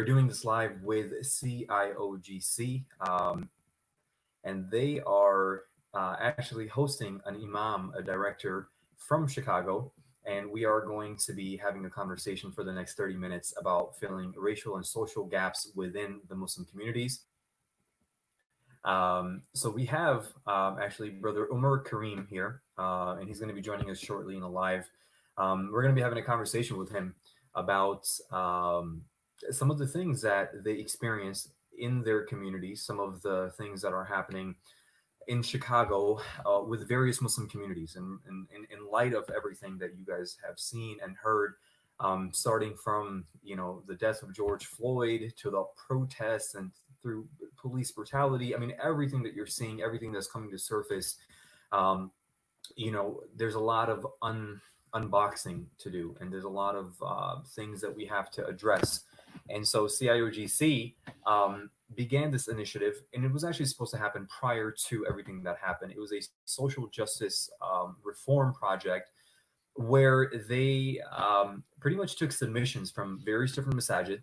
are doing this live with CIOGC, and they are actually hosting an imam, a director from Chicago, and we are going to be having a conversation for the next 30 minutes about filling racial and social gaps within the Muslim communities. So we have actually Brother Omar Karim here, and he's going to be joining us shortly in a live. We're going to be having a conversation with him about some of the things that they experience in their communities, some of the things that are happening in Chicago with various Muslim communities, and in light of everything that you guys have seen and heard, starting from the death of George Floyd to the protests and through police brutality. I mean, everything that you're seeing, everything that's coming to surface, there's a lot of unboxing to do, and there's a lot of things that we have to address. And so CIOGC began this initiative, and it was actually supposed to happen prior to everything that happened. It was a social justice reform project where they pretty much took submissions from various different masajid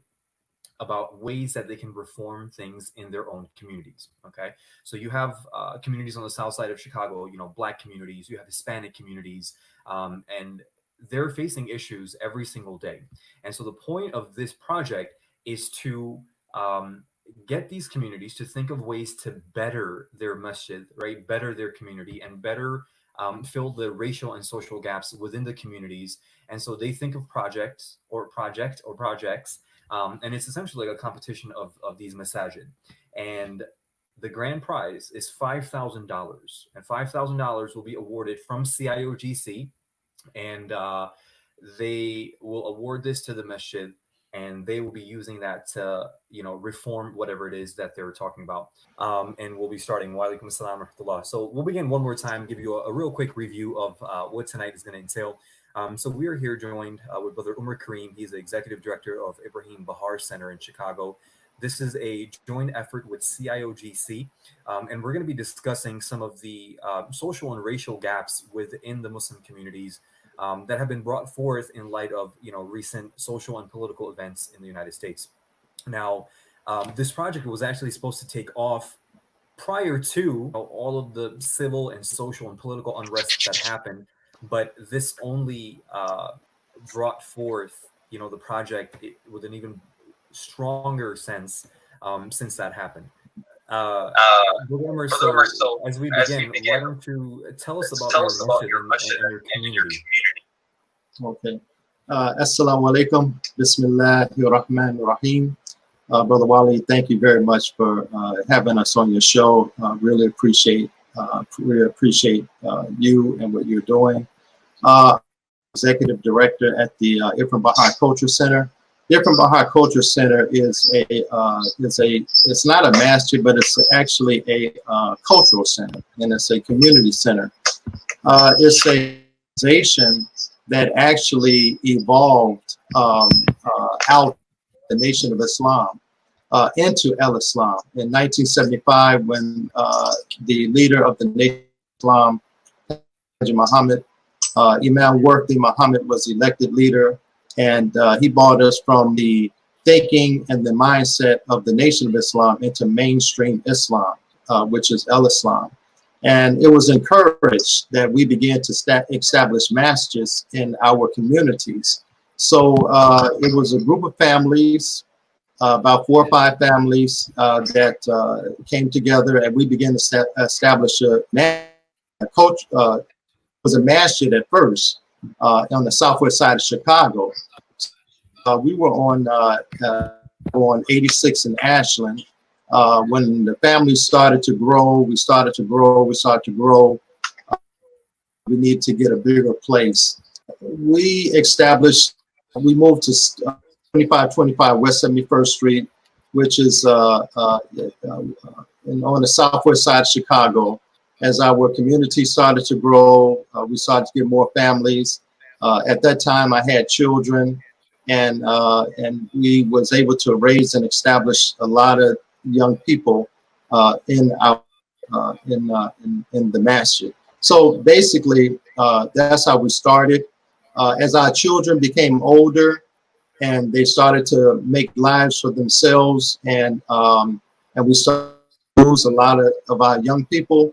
about ways that they can reform things in their own communities. Okay, so you have communities on the south side of Chicago, Black communities, you have Hispanic communities, and they're facing issues every single day. And so the point of this project is to get these communities to think of ways to better their masjid, right? Better their community, and better fill the racial and social gaps within the communities. And so they think of projects, and it's essentially like a competition of these masajid. And the grand prize is $5,000, and $5,000 will be awarded from CIOGC, and they will award this to the masjid, and they will be using that to, reform whatever it is that they're talking about. And we'll be starting. Wa alaikum assalam wa rahmatullah. So we'll begin one more time, give you a real quick review of what tonight is going to entail. So we are here joined with Brother Omar Karim. He's the executive director of Ephraim Bahar Center in Chicago. This is a joint effort with CIOGC, and we're going to be discussing some of the social and racial gaps within the Muslim communities that have been brought forth in light of recent social and political events in the United States. Now, this project was actually supposed to take off prior to all of the civil and social and political unrest that happened, but this only brought forth the project with an even stronger sense since that happened. So as we begin, why don't you tell us about your masjid and your community? Okay. Assalamu alaikum. Bismillahir Rahmanir Rahim. Brother Wali, thank you very much for having us on your show. Really appreciate you and what you're doing. Executive director at the Ephraim Bahar Culture Center. The Ephraim Bahar Culture Center is it's not a masjid, but it's actually a cultural center, and it's a community center. It's a organization that actually evolved out the Nation of Islam into Islam in 1975, when the leader of the Nation of Islam, Muhammad, Imam Worthy Muhammad, was elected leader, and he brought us from the thinking and the mindset of the Nation of Islam into mainstream Islam, which is Islam. And it was encouraged that we began to establish masjids in our communities. So it was a group of families, about 4 or 5 families that came together, and we began to establish a culture. It was a masjid at first on the southwest side of Chicago. We were on 86 in Ashland. When the family started to grow, we started to grow. We need to get a bigger place. We moved to 2525 West 71st Street, which is on the southwest side of Chicago. As our community started to grow, we started to get more families. At that time, I had children, and we was able to raise and establish a lot of young people in the masjid. So basically, that's how we started. As our children became older and they started to make lives for themselves, and we started to lose a lot of our young people.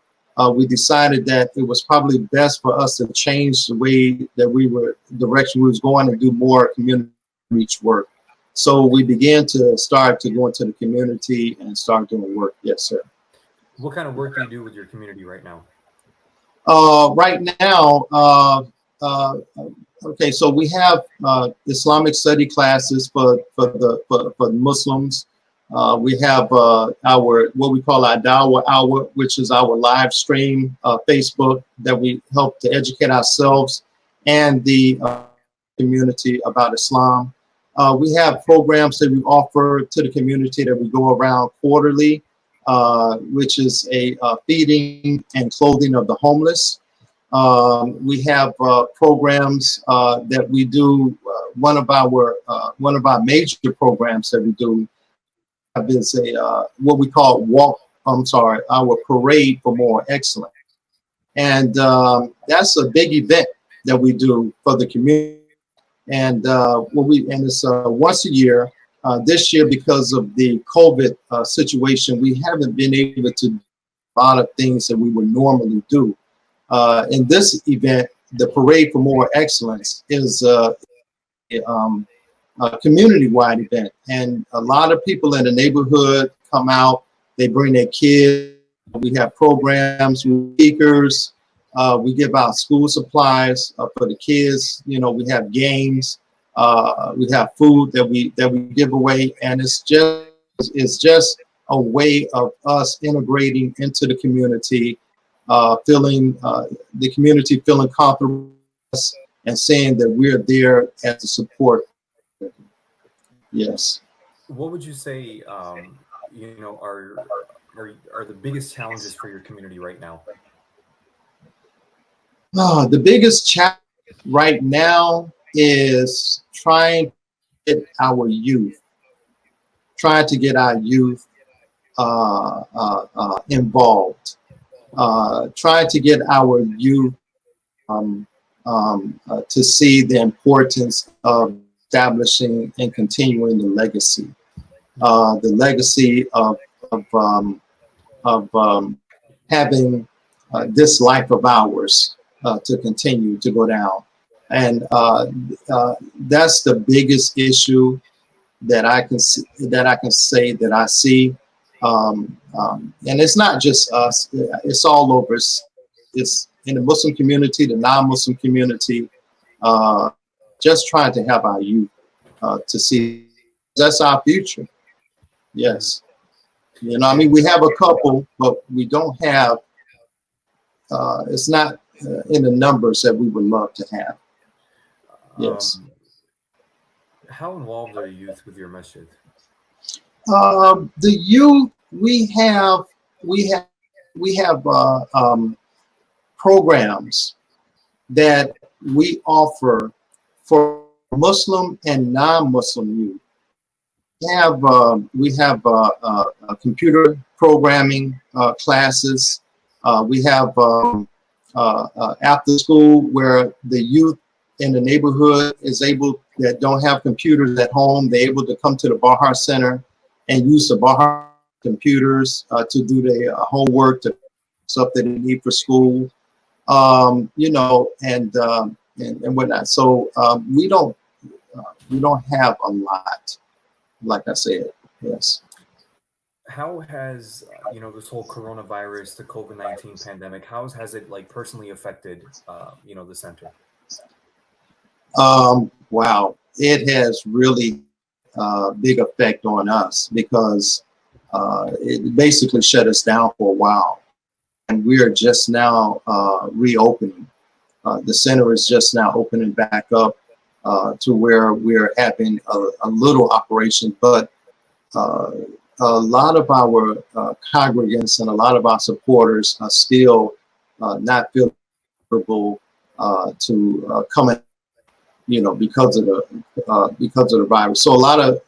We decided that it was probably best for us to change the way that direction we was going, and do more community reach work. So we began to start to go into the community and start doing work. Yes, sir. What kind of work do you do with your community right now? Right now, okay, so we have Islamic study classes for Muslims. We have our what we call our Dawah Hour, which is our live stream Facebook that we help to educate ourselves and the community about Islam. We have programs that we offer to the community that we go around quarterly, which is a feeding and clothing of the homeless. We have programs that we do. One of our major programs that we do is what we call our Parade for More Excellence, and that's a big event that we do for the community. And it's once a year. This year, because of the COVID situation, we haven't been able to do a lot of things that we would normally do. In this event, the Parade for More Excellence is a community-wide event, and a lot of people in the neighborhood come out. They bring their kids. We have programs, speakers. We give out school supplies for the kids. You know, we have games. We have food that we give away, and it's just a way of us integrating into the community, feeling the community feeling comfortable with us, and saying that we're there as a support. Yes. What would you say, are the biggest challenges for your community right now? The biggest challenge right now is trying to get our youth involved, trying to get our youth to see the importance of establishing and continuing the legacy of having this life of ours to continue to go down. And that's the biggest issue that I can say that I see. And it's not just us; it's all over. It's in the Muslim community, the non-Muslim community. Just trying to have our youth to see that's our future. Yes, you know, I mean, we have a couple, but we don't have. It's not in the numbers that we would love to have. Yes. How involved are youth with your masjid? The youth, we have programs that we offer for Muslim and non-Muslim youth. We have computer programming classes. We have after school where the youth in the neighborhood is able, that don't have computers at home, they're able to come to the Bahar Center and use the Bahar computers to do their homework, to stuff that they need for school, you know, and whatnot. So we don't have a lot, like I said. Yes. How has this whole coronavirus, the COVID-19 pandemic, how has it like personally affected the center? Wow, it has really big effect on us because it basically shut us down for a while, and we are just now reopening. The center is just now opening back up to where we're having a little operation, but a lot of our congregants and a lot of our supporters are still not feeling comfortable to come in, because of the virus. So a lot of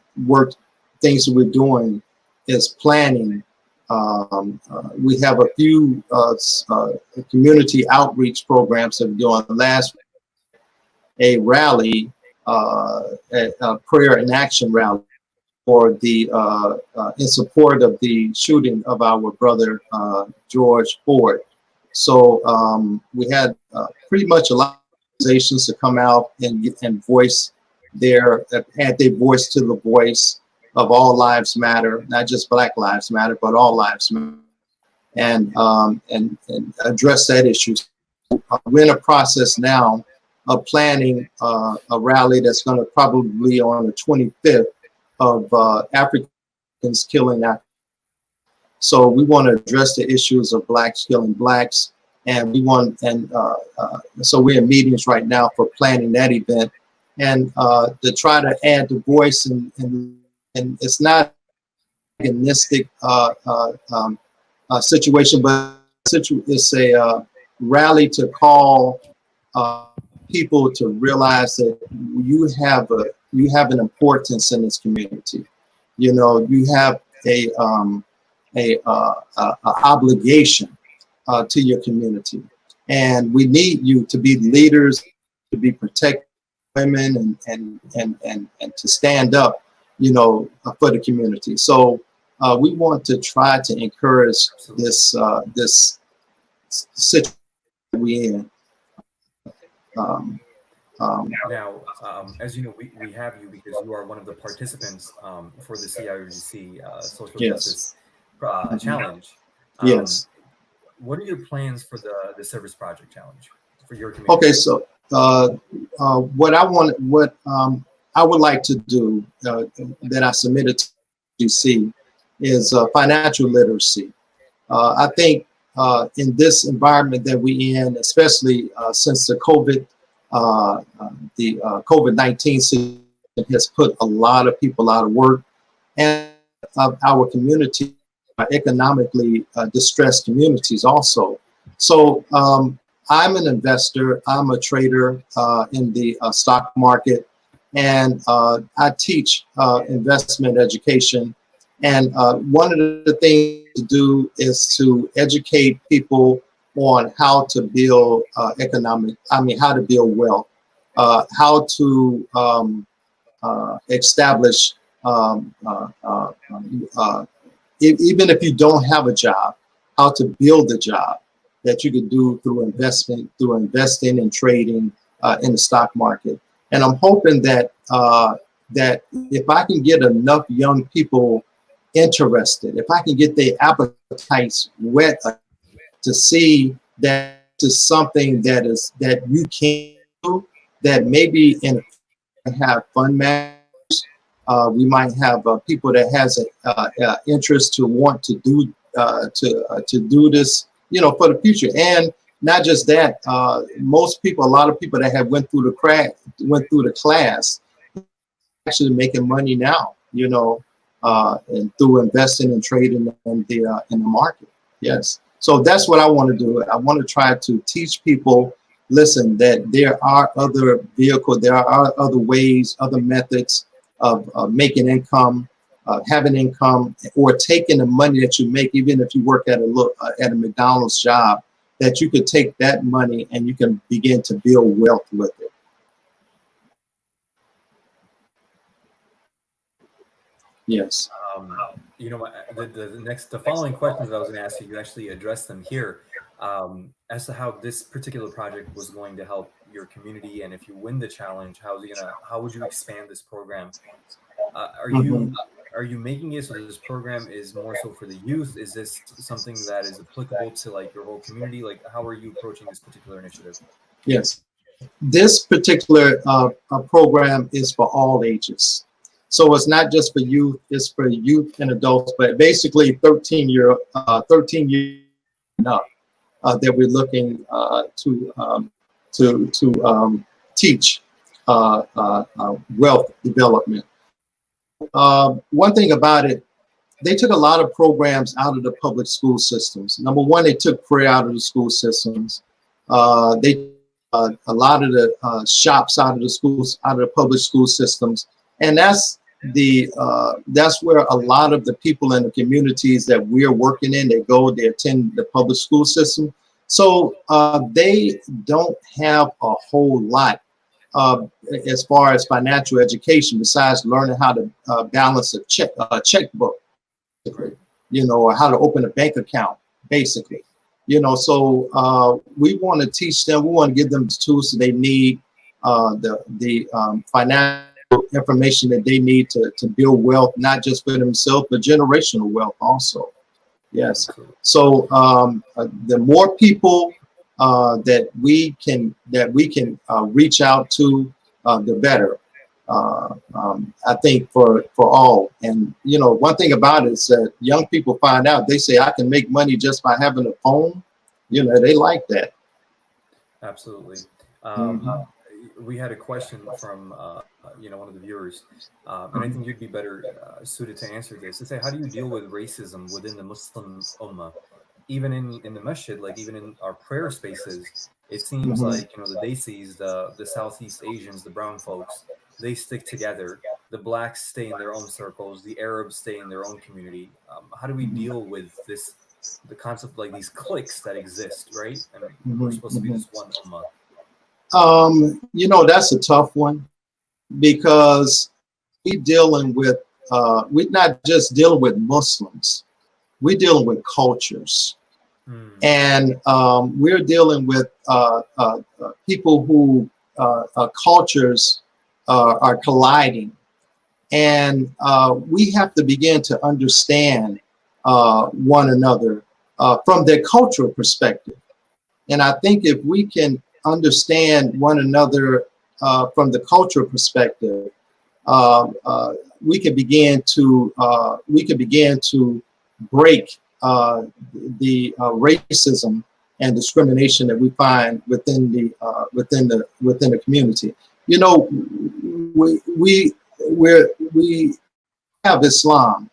things that we're doing is planning. We have a few community outreach programs that we're doing. Last week, a rally a prayer and action rally for the in support of the shooting of our brother George Ford. So we had pretty much a lot of organizations to come out and voice add their voice to the voice of all lives matter, not just Black Lives Matter, but all lives matter, and address that issue. We're in a process now of planning a rally that's going to probably on the 25th of Africans killing Africans. So we want to address the issues of Blacks killing Blacks, and we want so we're in meetings right now for planning that event, and to try to add the voice and it's not an antagonistic situation, but it's a rally to call people to realize that you have an importance in this community. You know, you have a obligation to your community, and we need you to be leaders, to be protecting women, and to stand up, you know, for the community. So we want to try to encourage this situation we're in. Now, as you know, we have you because you are one of the participants for the CIOGC Social Justice Challenge. Yes. What are your plans for the Service Project Challenge for your community? Okay, so what I would like to do that I submitted to GC is financial literacy. I think in this environment that we in, especially since the COVID-19 situation has put a lot of people out of work, and our community are economically distressed communities also. So I'm an investor, I'm a trader in the stock market, and I teach investment education. And one of the things to do is to educate people on how to build how to build wealth, how to establish, even if you don't have a job, how to build a job that you could do through investing and trading in the stock market. And I'm hoping that that if I can get enough young people interested, if I can get their appetites wet to see that is something that you can do, that maybe have fund managers. We might have people that has an interest to want to do this, you know, for the future. And not just that, a lot of people that have went through the class, actually making money now, you know, and through investing and trading in the market. Yes. So that's what I want to do. I want to try to teach people, listen, that there are other vehicles, there are other ways, other methods of making income, having income, or taking the money that you make, even if you work at a McDonald's job, that you could take that money and you can begin to build wealth with it. Yes. You know, the following questions that I was going to ask you, you actually addressed them here, as to how this particular project was going to help your community, and if you win the challenge, how would you expand this program? Are you making it so that this program is more so for the youth? Is this something that is applicable to like your whole community? Like, how are you approaching this particular initiative? Yes, this particular program is for all ages. So it's not just for youth, it's for youth and adults, but basically 13 years up that we're looking to teach wealth development. One thing about it, they took a lot of programs out of the public school systems. Number one, they took prayer out of the school systems. They a lot of the shops out of the schools, out of the public school systems, and that's where a lot of the people in the communities that we're working in, they attend the public school system. So they don't have a whole lot as far as financial education, besides learning how to balance a checkbook, you know, or how to open a bank account, basically. You know, so we want to teach them, we want to give them the tools that they need, the financial information that they need to build wealth, not just for themselves, but generational wealth also. Yes. So the more people that we can reach out to, the better. I think for all. And you know, one thing about it is that young people find out, they say, I can make money just by having a phone. You know, they like that. Absolutely. We had a question from you know, one of the viewers, and I think you'd be better suited to answer this. To say, how do you deal with racism within the Muslim Ummah, even in the masjid, like even in our prayer spaces? It seems like, you know, the Desis, the Southeast Asians, the brown folks, they stick together. The blacks stay in their own circles. The Arabs stay in their own community. How do we deal with this? The concept of like these cliques that exist, right? And we're supposed to be this one ummah. You know, that's a tough one, because we're not just dealing with Muslims, we're dealing with cultures. And we're dealing with people who cultures are colliding. And we have to begin to understand one another from their cultural perspective. And I think if we can understand one another from the cultural perspective, we can begin to break the racism and discrimination that we find within the community. You know, we have Islam,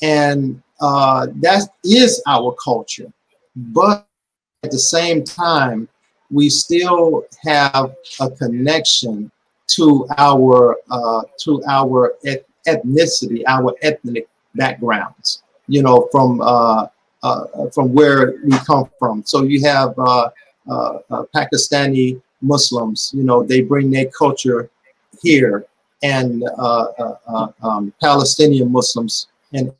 and that is our culture, but at the same time, we still have a connection to our ethnicity, our ethnic backgrounds. You know, from where we come from. So you have Pakistani Muslims. You know, they bring their culture here, and Palestinian Muslims and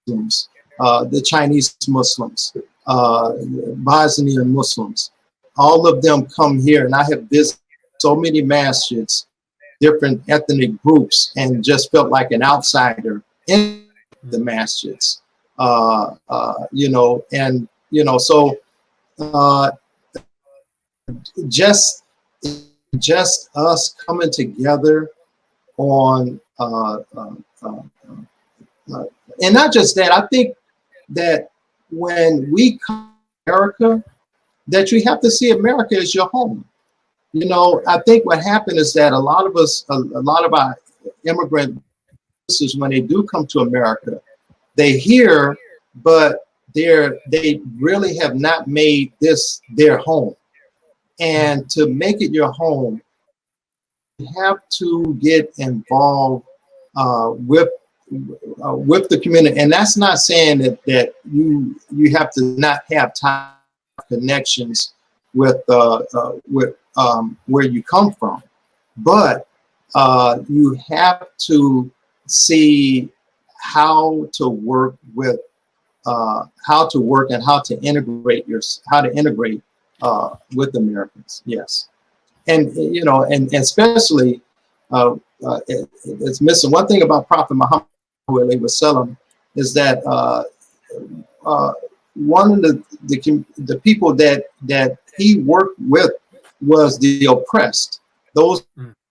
Muslims, the Chinese Muslims, Bosnian Muslims. All of them come here, and I have visited so many masjids, different ethnic groups, and just felt like an outsider in the masjids. You know, and you know, so just us coming together on and not just that. I think that when we come to America, that you have to see America as your home. You know, I think what happened is that a lot of us, a lot of our immigrant sisters, when they do come to America, they hear, but they really have not made this their home. And to make it your home, you have to get involved with the community. And that's not saying that you have to not have time connections with where you come from, but you have to see how to work with and how to integrate with Americans. Yes. And you know, and especially it's missing one thing about Prophet Muhammad is that one of the people that he worked with was the oppressed. Those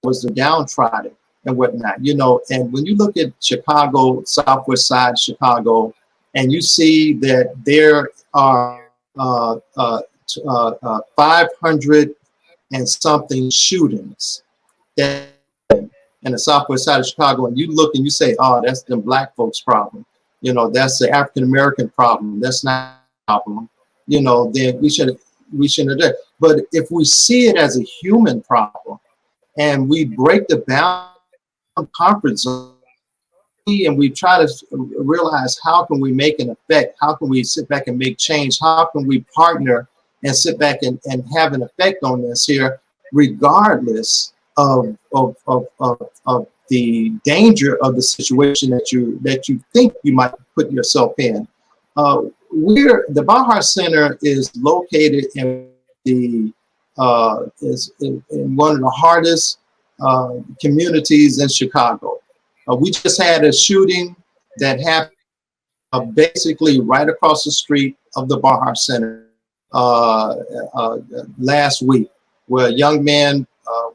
was the downtrodden and whatnot, you know. And when you look at Chicago, Southwest Side Chicago, and you see that there are 500 and something shootings that in the Southwest Side of Chicago, and you look and you say, oh, that's the black folks' problem. You know, that's the African American problem. That's not a problem. You know, then we shouldn't have done. But if we see it as a human problem, and we break the bound comfort zone, and we try to realize how can we make an effect? How can we sit back and make change? How can we partner and sit back and have an effect on this here, regardless of the danger of the situation that you think you might put yourself in. The Bahar Center is located in the is in one of the hardest communities in Chicago. We just had a shooting that happened basically right across the street of the Bahar Center last week, where a young man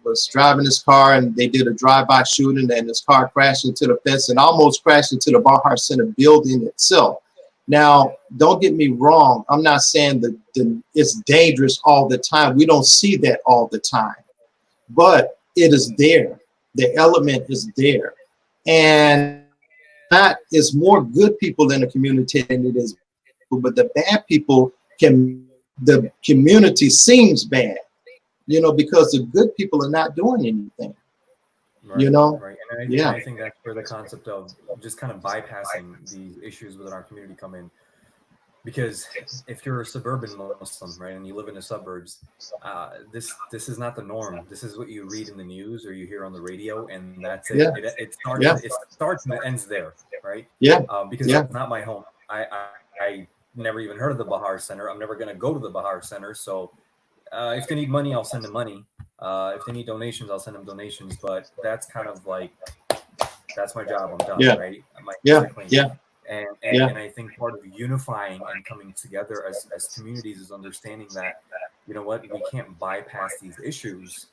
was driving his car and they did a drive-by shooting, and his car crashed into the fence and almost crashed into the Bahar Center building itself. Now, don't get me wrong. I'm not saying that it's dangerous all the time. We don't see that all the time, but it is there. The element is there. And that is more good people in the community than it is, but the bad people the community seems bad, because the good people are not doing anything. Right, right. And I think that's where the concept of just kind of bypassing these issues within our community come in. Because if you're a suburban Muslim, right, and you live in the suburbs, this is not the norm. This is what you read in the news or you hear on the radio, and that's it. Yeah. It starts and it ends there, right? Yeah. Because that's not my home. I never even heard of the Bahar Center. I'm never going to go to the Bahar Center. So if they need money, I'll send them money. If they need donations, I'll send them donations. But that's kind of like, that's my job. I'm done, right? And I think part of unifying and coming together as communities is understanding that, we can't bypass these issues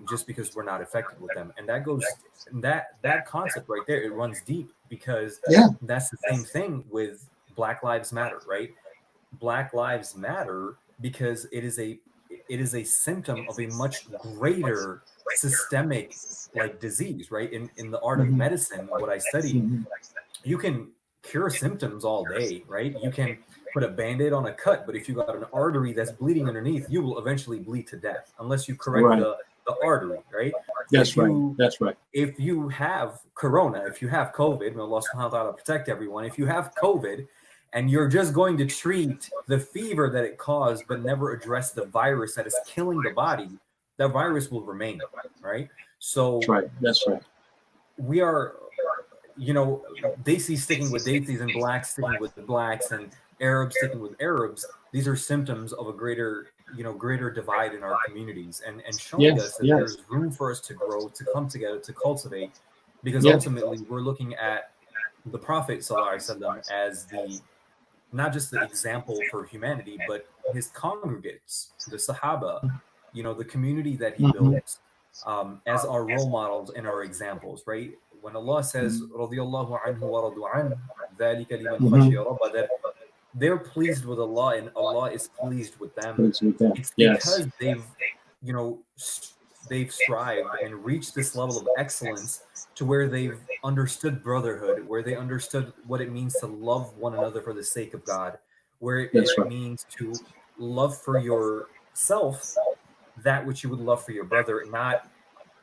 just because we're not affected with them. And that goes, that concept right there, it runs deep, because that's the same thing with Black Lives Matter, right? Black Lives Matter because it is a symptom of a much greater systemic disease, right? In the art of medicine, what I study, you can cure symptoms all day, right? You can put a Band-Aid on a cut, but if you got an artery that's bleeding underneath, you will eventually bleed to death unless you correct the artery, right? That's right. If you have corona, if you have COVID, may Allah subhanahu wa ta'ala protect everyone. If you have COVID and you're just going to treat the fever that it caused, but never address the virus that is killing the body, that virus will remain, right? So that's right. We are, Desis sticking with Desis and blacks sticking with the blacks and Arabs sticking with Arabs. These are symptoms of a greater divide in our communities, and showing us that there's room for us to grow, to come together, to cultivate, because ultimately we're looking at the Prophet ﷺ as not just the example for humanity, but his congregates, the Sahaba, the community that he builds, as our role models and our examples, right? When Allah says, "Radiyallahu anhu wa radu an, dhalika liman khashiya rabbah," that they're pleased with Allah and Allah is pleased with them. It's because they've strived and reached this level of excellence to where they've understood brotherhood, where they understood what it means to love one another for the sake of God, where it means to love for yourself that which you would love for your brother, not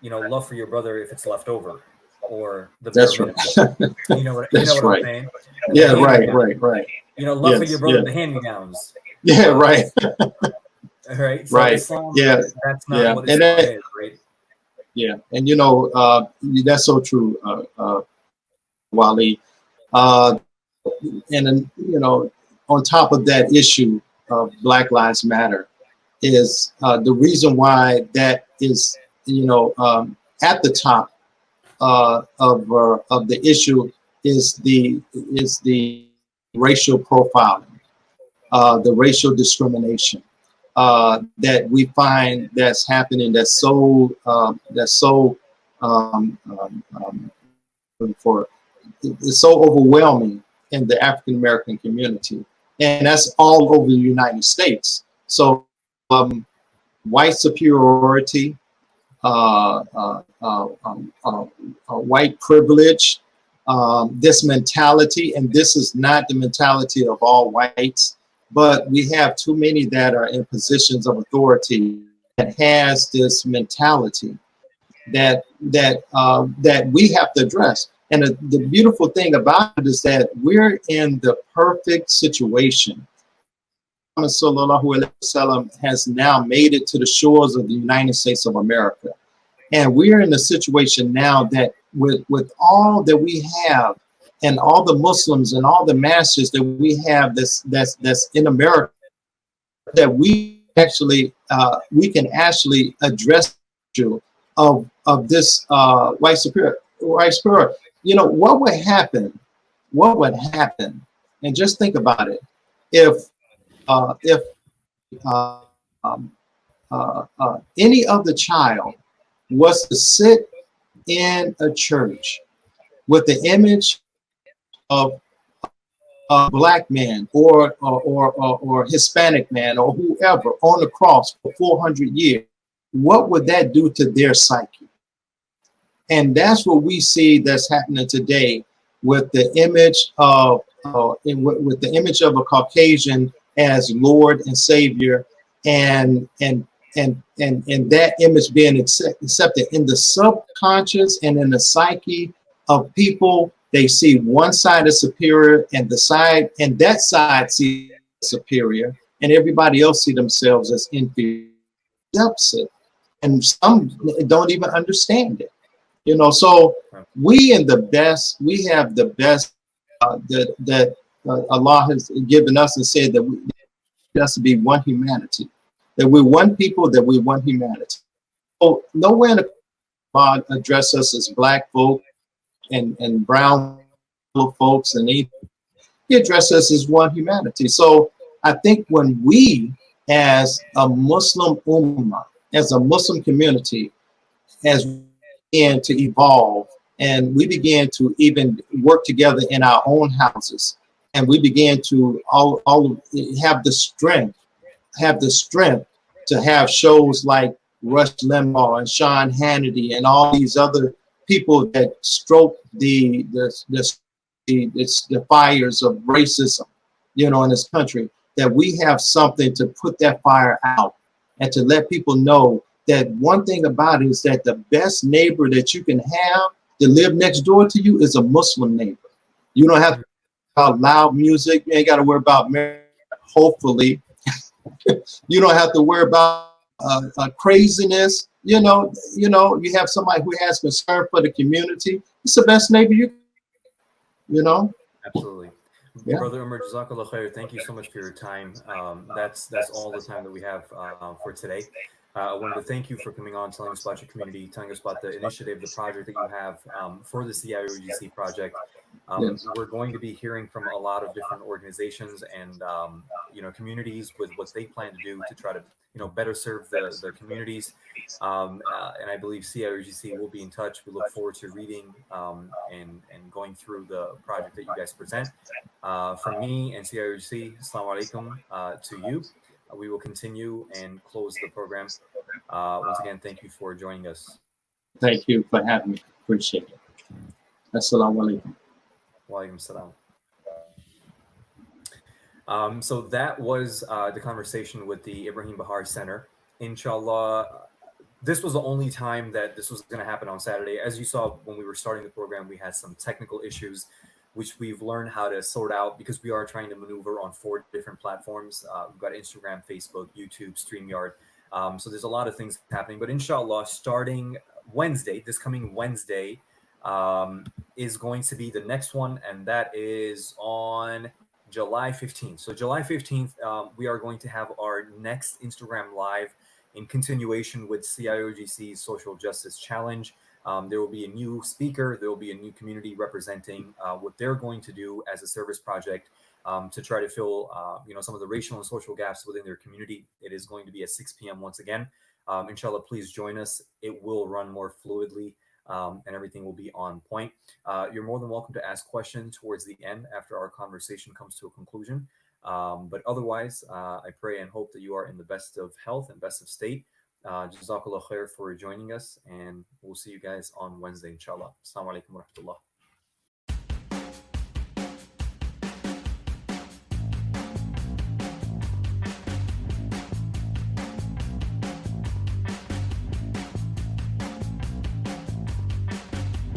love for your brother if it's left over. Or the right. You know what I'm saying? Yeah, right. Love for your brother, the hand-me-downs. Yeah, right. Right. So Islam, that's not what Islam is, right? Yeah, and that's so true, Wali. And then, on top of that issue of Black Lives Matter is the reason why that is, at the top of the issue is the racial profiling, the racial discrimination that we find that's happening. It's so overwhelming in the African American community, and that's all over the United States. So white superiority, white privilege, this mentality, and this is not the mentality of all whites, but we have too many that are in positions of authority that has this mentality that we have to address. And the beautiful thing about it is that we're in the perfect situation. Muhammad Sallallahu Alaihi Wasallam has now made it to the shores of the United States of America. And we're in a situation now that with all that we have and all the Muslims and all the masters that we have that's in America, that we can actually address the issue of this white superior. You know, what would happen? What would happen? And just think about it. If uh, um, any other child was to sit in a church with the image of a black man or Hispanic man or whoever on the cross for 400 years, what would that do to their psyche? And that's what we see that's happening today with the image of with the image of a Caucasian as Lord and Savior, and that image being accepted in the subconscious and in the psyche of people. They see one side as superior, and that side sees superior, and everybody else see themselves as inferior. And some don't even understand it. You know, so we have the best that Allah has given us, and said that we has to be one humanity, that we're one people, that we're one humanity. So nowhere in the Quran address us as black folk and brown folks, and he address us as one humanity. So I think when we, as a Muslim ummah, as a Muslim community, as we began to evolve and we began to even work together in our own houses, and we began to all have the strength to have shows like Rush Limbaugh and Sean Hannity and all these other people that stroke the fires of racism, you know, in this country, that we have something to put that fire out and to let people know that one thing about it is that the best neighbor that you can have to live next door to you is a Muslim neighbor. You don't have to worry about loud music. You ain't got to worry about marriage, hopefully. You don't have to worry about craziness. You know, you have somebody who has concern for the community. It's the best neighbor you know. Absolutely. Yeah. Brother Umar, Jazakallah khair, thank you so much for your time. That's all the time that we have for today. I wanted to thank you for coming on, telling us about your community, telling us about the initiative, the project that you have for the CIOGC project. Yes. We're going to be hearing from a lot of different organizations and communities with what they plan to do to try to better serve their communities. And I believe CIOGC will be in touch. We look forward to reading and going through the project that you guys present. From me and CIOGC, Assalamu alaikum to you. We will continue and close the program. Once again, thank you for joining us. Thank you for having me. Appreciate it. Assalamu alaikum. Wa alaikum salam. So that was the conversation with the Ephraim Bahar Center. Inshallah, this was the only time that this was going to happen on Saturday. As you saw when we were starting the program, we had some technical issues, which we've learned how to sort out because we are trying to maneuver on 4 different platforms. We've got Instagram, Facebook, YouTube, StreamYard. So there's a lot of things happening. But inshallah, starting Wednesday, this coming Wednesday, is going to be the next one. And that is on July 15th. So July 15th, we are going to have our next Instagram Live in continuation with CIOGC's Social Justice Challenge. There will be a new speaker. There will be a new community representing what they're going to do as a service project to try to fill, some of the racial and social gaps within their community. It is going to be at 6 p.m. once again. Inshallah, please join us. It will run more fluidly and everything will be on point. You're more than welcome to ask questions towards the end after our conversation comes to a conclusion. But otherwise, I pray and hope that you are in the best of health and best of state. Jazakallah khair for joining us, and we'll see you guys on Wednesday, inshallah. Assalamu alaikum wa rahmatullah.